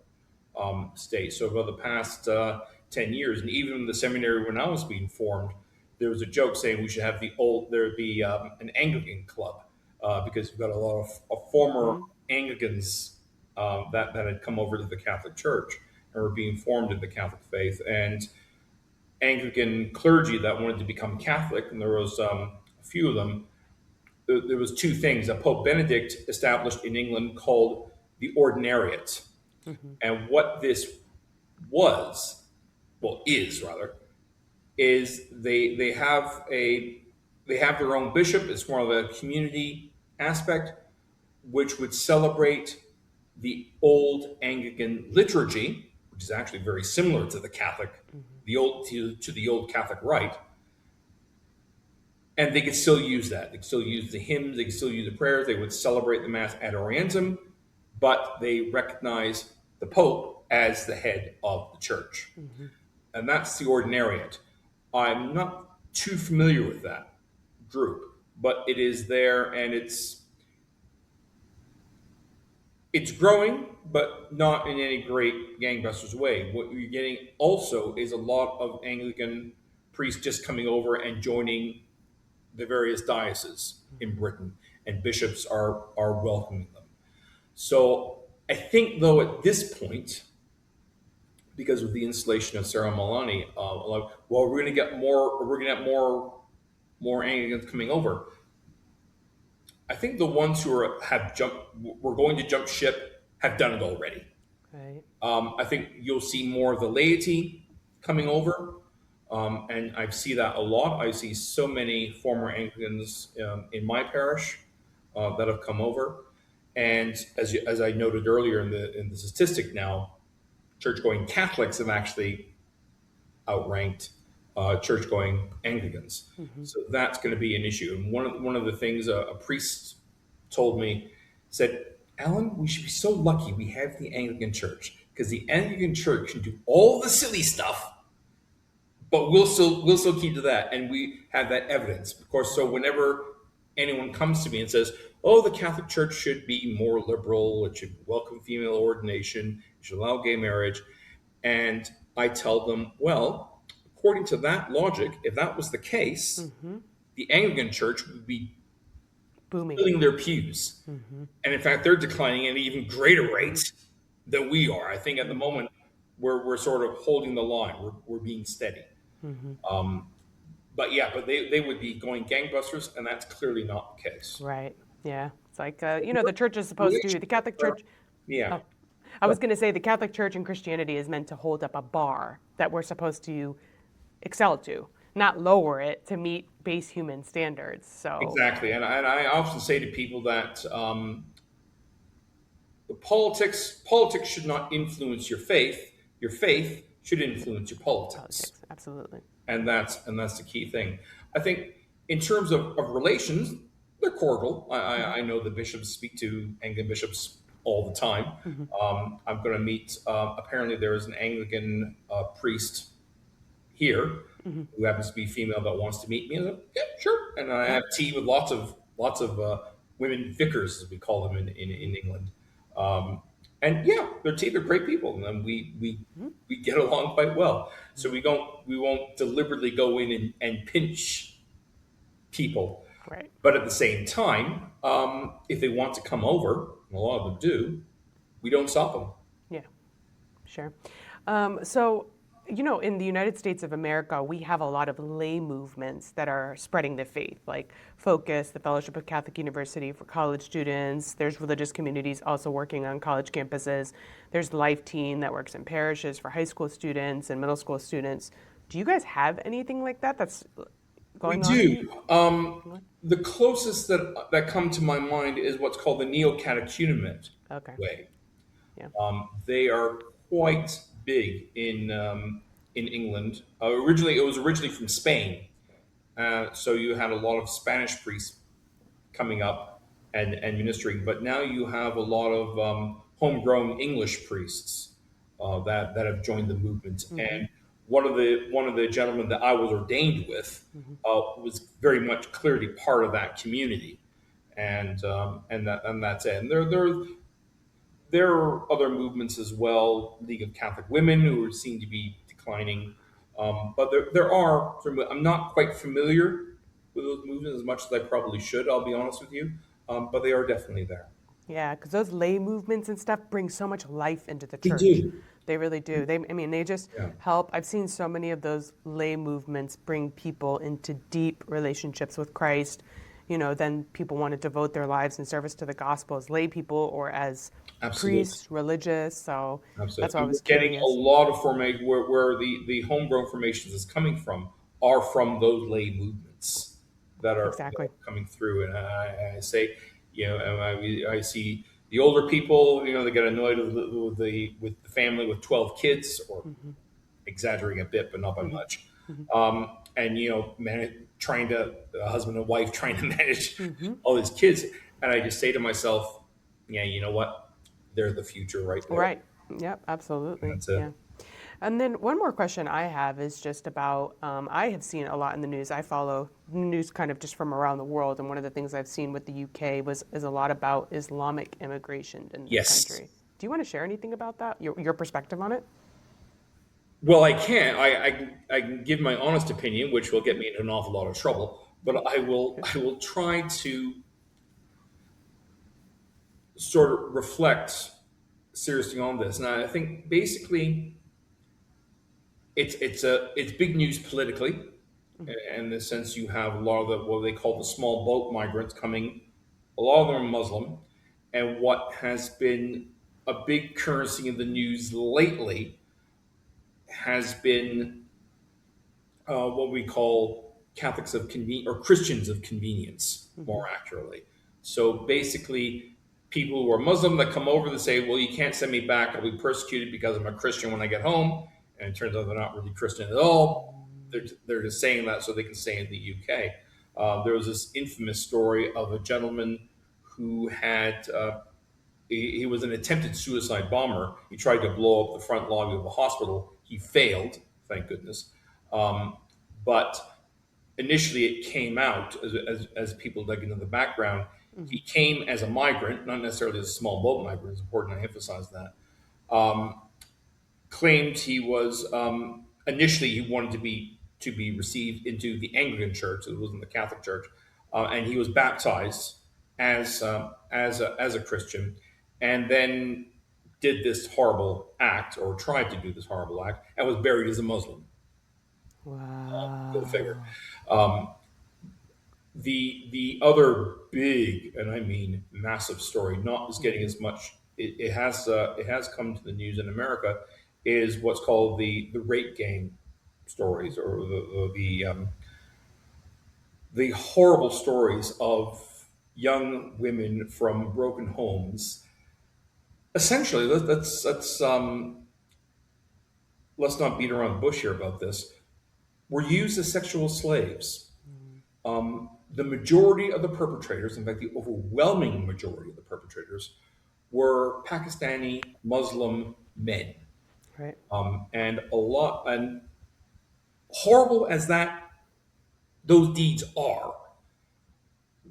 state. So over the past 10 years, and even in the seminary when I was being formed, there was a joke saying we should have there'd be an Anglican club because we've got a lot of former Anglicans that had come over to the Catholic Church and were being formed in the Catholic faith, and Anglican clergy that wanted to become Catholic, and there was a few of them. There was 2 things that Pope Benedict established in England called the Ordinariate. And what this is they have their own bishop. It's more of a community aspect, which would celebrate the old Anglican liturgy, which is actually very similar to the Catholic, the old Catholic rite. And they could still use that. They could still use the hymns. They could still use the prayers. They would celebrate the Mass ad orientem, but they recognize the Pope as the head of the Church. And that's the Ordinariate. I'm not too familiar with that group, but it is there, and it's growing, but not in any great gangbusters way. What you're getting also is a lot of Anglican priests just coming over and joining the various dioceses in Britain, and bishops are welcoming them. So I think, though, at this point, because of the installation of Sarah Malani, like, well, we're going to get more, we're going to have more Anglicans coming over. I think the ones who we're going to jump ship, have done it already. Right. I think you'll see more of the laity coming over, and I see that a lot. I see so many former Anglicans in my parish that have come over, and as I noted earlier in the statistic, now church-going Catholics have actually outranked church-going Anglicans. So that's going to be an issue. And one of the things a priest told me, said, Alan, we should be so lucky we have the Anglican Church, because the Anglican Church can do all the silly stuff, but we'll still keep to that, and we have that evidence, of course. So whenever anyone comes to me and says, "Oh, the Catholic Church should be more liberal. It should welcome female ordination. It should allow gay marriage," and I tell them, well, according to that logic, if that was the case, the Anglican Church would be Booming. filling their pews. And in fact, they're declining at an even greater rate than we are. I think at the moment we're sort of holding the line. We're being steady. But yeah, but they would be going gangbusters, and that's clearly not the case. Right. Yeah. It's like, the church is supposed to, the Catholic Church. Yeah. Oh, I was going to say the Catholic Church and Christianity is meant to hold up a bar that we're supposed to excel to, not lower it to meet base human standards. So Exactly. And I often say to people that the politics should not influence your faith. Your faith should influence your politics. Absolutely. And that's the key thing. I think in terms of relations, they're cordial. I know the bishops speak to Anglican bishops all the time. I'm going to meet. Apparently, there is an Anglican priest here who happens to be female that wants to meet me. And I'm like, yeah, sure. And I have tea with lots of women vicars, as we call them in England. And yeah, they're great people, and we get along quite well. So we won't deliberately go in and pinch people. Right. But at the same time, if they want to come over, and a lot of them do, we don't stop them. Yeah, sure. So, in the United States of America, we have a lot of lay movements that are spreading the faith, like Focus, the Fellowship of Catholic University for college students. There's religious communities also working on college campuses. There's Life Teen that works in parishes for high school students and middle school students. Do you guys have anything like that that's going on? We do. The closest that come to my mind is what's called the Neocatechumenal Way. Yeah. They are quite big in England. It was originally from Spain, so you had a lot of Spanish priests coming up and ministering. But now you have a lot of homegrown English priests that have joined the movement. And one of the gentlemen that I was ordained with was very much clearly part of that community, and that's it. And there are other movements as well, League of Catholic Women, who seem to be declining. But there are. I'm not quite familiar with those movements as much as I probably should. I'll be honest with you, but they are definitely there. Yeah, because those lay movements and stuff bring so much life into the church. They do. They really do. They just help. I've seen so many of those lay movements bring people into deep relationships with Christ. Then people want to devote their lives in service to the gospel as lay people or as priests, religious. So that's why I was getting curious. a lot of formation where the homegrown formations is coming from are from those lay movements that are coming through. And I say, I see the older people, they get annoyed with the family with 12 kids, or exaggerating a bit, but not by much. And a husband and wife trying to manage all these kids, and I just say to myself, yeah, you know what? They're the future right there. Right. Yep. Absolutely. That's it. Yeah. And then one more question I have is just about I have seen a lot in the news. I follow news kind of just from around the world, and one of the things I've seen with the UK is a lot about Islamic immigration in the Yes. country. Do you want to share anything about that? Your perspective on it? Well, I can't. I can give my honest opinion, which will get me into an awful lot of trouble. But I will try to sort of reflect seriously on this. And I think basically it's big news politically, in the sense you have a lot of the what they call the small boat migrants coming. A lot of them are Muslim, and what has been a big currency in the news lately has been what we call Catholics of convenience, or Christians of convenience, more accurately. So basically, people who are Muslim that come over, that say, "Well, you can't send me back; I'll be persecuted because I'm a Christian when I get home." And it turns out they're not really Christian at all. They're just saying that so they can stay in the UK. There was this infamous story of a gentleman who had he was an attempted suicide bomber. He tried to blow up the front lobby of a hospital. He failed, thank goodness. But initially, it came out as people dug into the background. He came as a migrant, not necessarily as a small boat migrant. It's important I emphasize that. Claimed he was initially he wanted to be received into the Anglican Church. It wasn't the Catholic Church, and he was baptized as a Christian, and then did this horrible act, or tried to do this horrible act, and was buried as a Muslim. Go figure. Wow. The other big, and I mean massive story, not as getting as much. It has come to the news in America, is what's called the rape gang stories, or the horrible stories of young women from broken homes. Essentially, let's not beat around the bush here about this. Were used as sexual slaves. The majority of the perpetrators, in fact, the overwhelming majority of the perpetrators, were Pakistani Muslim men. Right. And horrible as those deeds are,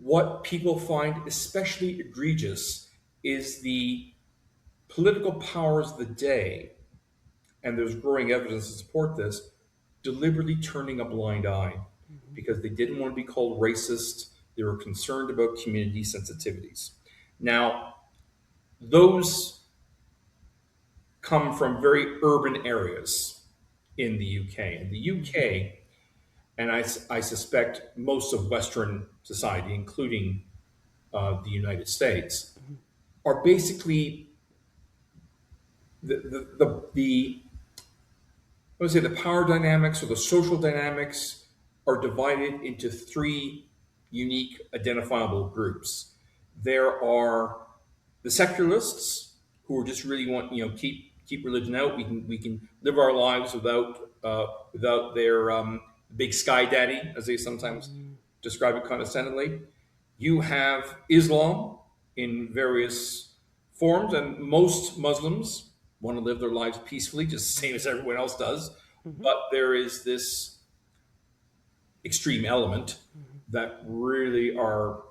what people find especially egregious is the political powers of the day, and there's growing evidence to support this, deliberately turning a blind eye because they didn't want to be called racist. They were concerned about community sensitivities. Now, those come from very urban areas in the UK. In the UK, and I suspect most of Western society, including the United States, are basically the I would say the power dynamics or the social dynamics are divided into three unique identifiable groups. There are the secularists, who are just really want keep religion out. We can live our lives without their big sky daddy, as they sometimes describe it condescendingly. You have Islam in various forms, and most Muslims want to live their lives peacefully, just the same as everyone else does. But there is this extreme element that really are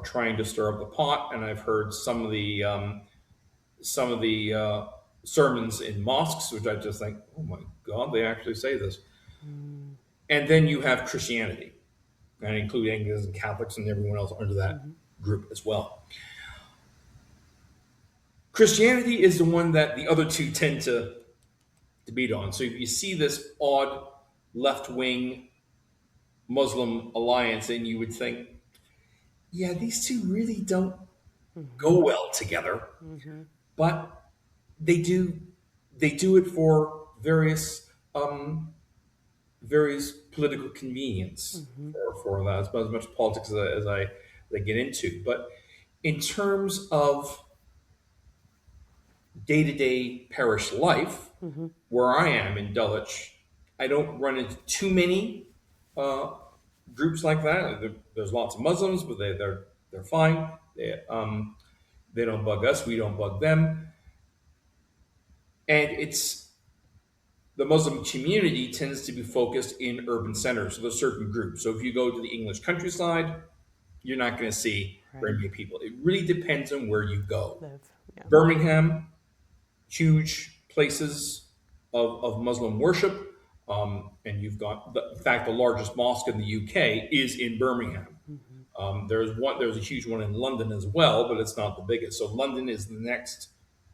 trying to stir up the pot. And I've heard some of the sermons in mosques, which I just think, oh my God, they actually say this. And then you have Christianity, and I include Anglicans and Catholics and everyone else under that group as well. Christianity is the one that the other two tend to beat on. So if you see this odd left-wing Muslim alliance, and you would think, yeah, these two really don't go well together. But they do it for various political convenience, for that. It's about as much politics as I get into. But in terms of day-to-day parish life, where I am in Dulwich, I don't run into too many groups like that. There's lots of Muslims, but they're fine. They don't bug us. We don't bug them. And it's the Muslim community tends to be focused in urban centers, so there's certain groups. So if you go to the English countryside, you're not going to see very Right. many people. It really depends on where you go. Live. Yeah. Birmingham, huge places of Muslim worship. And you've got, in fact, the largest mosque in the UK is in Birmingham. There's a huge one in London as well, but it's not the biggest. So London is the next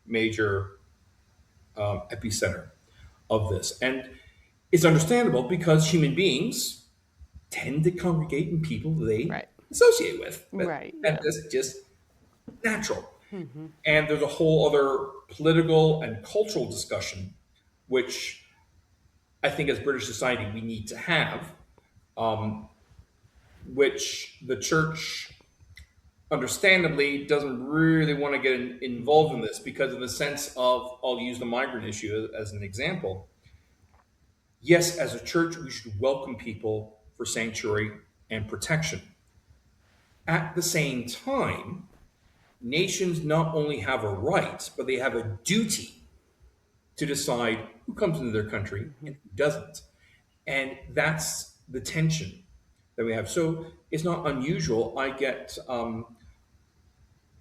major epicenter of this. And it's understandable because human beings tend to congregate in people they Right. associate with. Right. And Yeah. that's just natural. And there's a whole other political and cultural discussion, which I think as British society we need to have, which the church understandably doesn't really want to get involved in this because in the sense of, I'll use the migrant issue as an example. Yes, as a church, we should welcome people for sanctuary and protection. At the same time, nations not only have a right, but they have a duty to decide who comes into their country and who doesn't. And that's the tension that we have. So it's not unusual. I get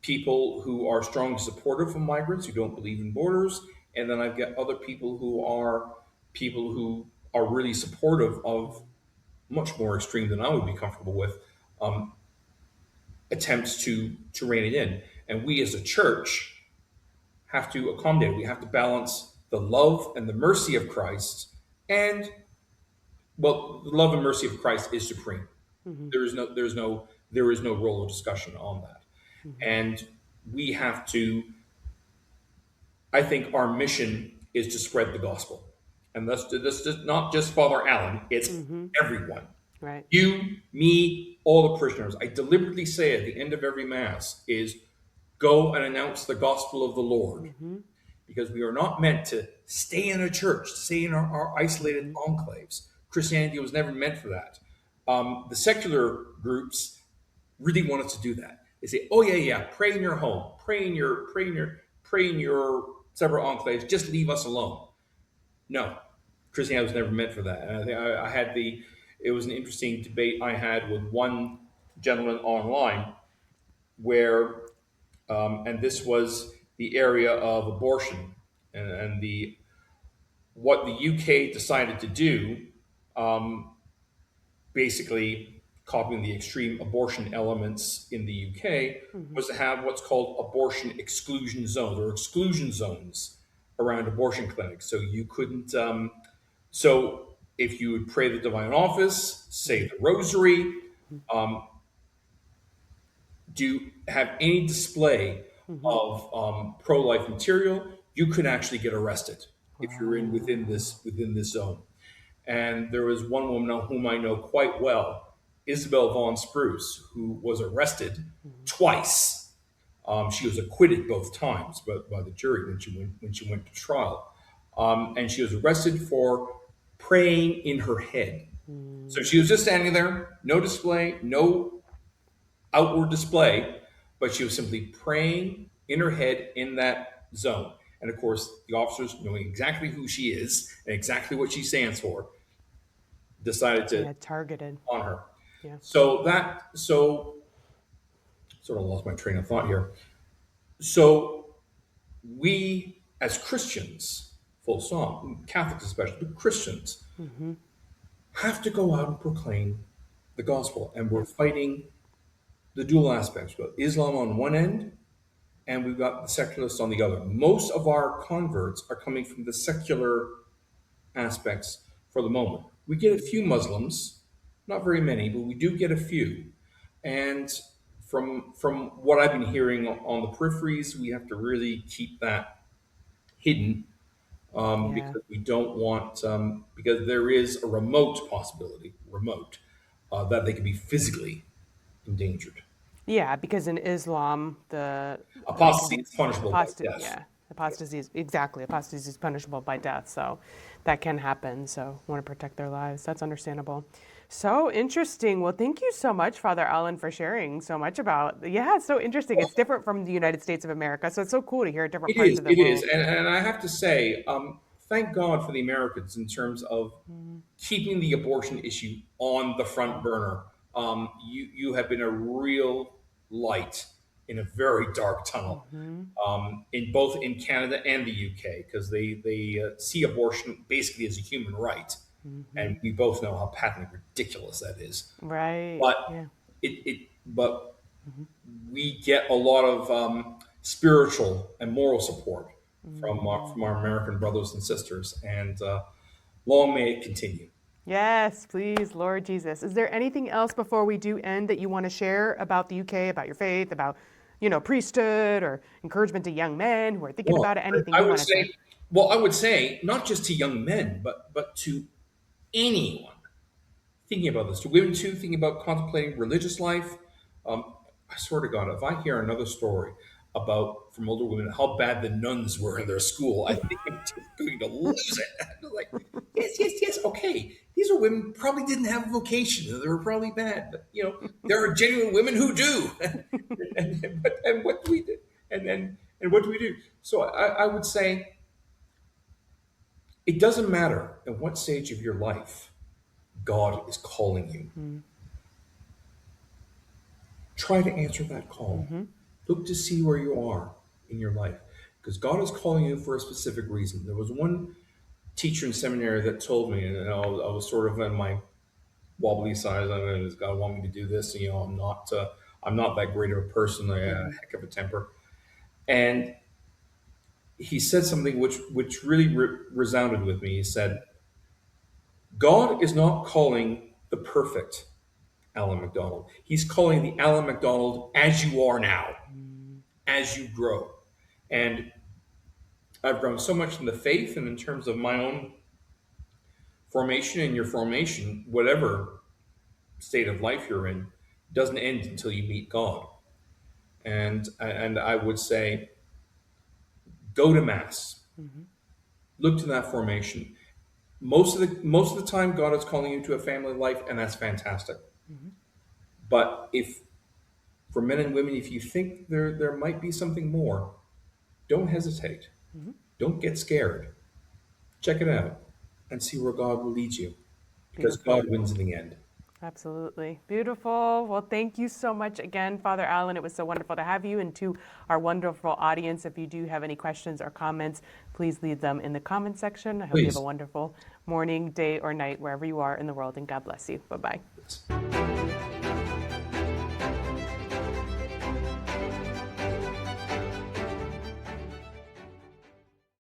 people who are strongly supportive of migrants who don't believe in borders, and then I've got other people who are really supportive of much more extreme than I would be comfortable with attempts to rein it in. And we as a church have to accommodate. We have to balance the love and the mercy of Christ, and well, the love and mercy of Christ is supreme. There is no role of discussion on that. And we have to, I think our mission is to spread the gospel. And that's not just Father Allan, it's everyone. Right. You, me, all the parishioners. I deliberately say at the end of every Mass is go and announce the gospel of the Lord. Because we are not meant to stay in a church, stay in our isolated enclaves. Christianity was never meant for that. The secular groups really want us to do that. They say, "Oh yeah, pray in your home, pray in your several enclaves. Just leave us alone." No, Christianity was never meant for that. And I think I had it was an interesting debate I had with one gentleman online where, and this was the area of abortion and what the UK decided to do, basically copying the extreme abortion elements in the UK, was to have what's called abortion exclusion zones or exclusion zones around abortion clinics. So you couldn't. So if you would pray the Divine Office, say the Rosary, do have any display of pro-life material, you could actually get arrested if you're within this zone. And there was one woman whom I know quite well, Isabel Von Spruce, who was arrested twice. She was acquitted both times by the jury when she went to trial, and she was arrested for praying in her head. So she was just standing there, no display, no outward display, but she was simply praying in her head in that zone. And of course, the officers, knowing exactly who she is and exactly what she stands for, decided to Targeted. on her. Yeah. So sort of lost my train of thought here. So we as Christians, full stop, Catholics especially, but Christians, have to go out and proclaim the gospel. And we're fighting the dual aspects. We've got Islam on one end, and we've got the secularists on the other. Most of our converts are coming from the secular aspects for the moment. We get a few Muslims, not very many, but we do get a few. And from what I've been hearing on the peripheries, we have to really keep that hidden because we don't want, because there is a remote possibility, that they could be physically endangered. Yeah, because in Islam, the Apostasy is punishable by death. Yeah, apostasy is punishable by death. So that can happen. So want to protect their lives. That's understandable. So interesting. Well, thank you so much, Father Allan, for sharing so much about. Yeah, it's so interesting. It's different from the United States of America, so it's so cool to hear different parts of the It is, world. and I have to say, thank God for the Americans in terms of Mhm. keeping the abortion issue on the front burner. You have been a real light in a very dark tunnel, Mhm. in both in Canada and the UK, because they see abortion basically as a human right, and Mhm. we both know how patently ridiculous that is. Right. But Yeah. but Mhm. we get a lot of spiritual and moral support Mhm. from our American brothers and sisters, and long may it continue. Yes, please, Lord Jesus. Is there anything else before we do end that you want to share about the UK, about your faith, about, priesthood or encouragement to young men who are thinking Well, about it? Anything I you would want to say, say? I would say not just to young men, but to anyone thinking about this, to women too, thinking about contemplating religious life. I swear to God, if I hear another story about from older women how bad the nuns were in their school, I think I'm just going to lose it. I'm like, yes, okay. These are women who probably didn't have a vocation, and they were probably bad, but there are genuine women who do. And what do we do? And what do we do? So I would say it doesn't matter at what stage of your life God is calling you. Mm-hmm. Try to answer that call. Mm-hmm. Look to see where you are in your life because God is calling you for a specific reason. There was one teacher in seminary that told me, and I was sort of on my wobbly side. Does God want me to do this? I'm not that great of a person. I have a Mm-hmm. heck of a temper. And he said something which really resounded with me. He said, God is not calling the perfect Allan MacDonald. He's calling the Allan MacDonald as you are now, as you grow. And I've grown so much in the faith and in terms of my own formation and your formation, whatever state of life you're in, doesn't end until you meet God. And I would say, go to mass, Mm-hmm. look to that formation. Most of the time, God is calling you to a family life, and that's fantastic. Mm-hmm. But if for men and women, if you think there might be something more, don't hesitate. Mm-hmm. Don't get scared. Check it out and see where God will lead you, because Beautiful. God wins in the end. Absolutely. Beautiful. Well, thank you so much again, Father Allan. It was so wonderful to have you. And to our wonderful audience, if you do have any questions or comments, please leave them in the comment section. I hope you have a Please. wonderful morning, day, or night, wherever you are in the world. And God bless you. Bye bye.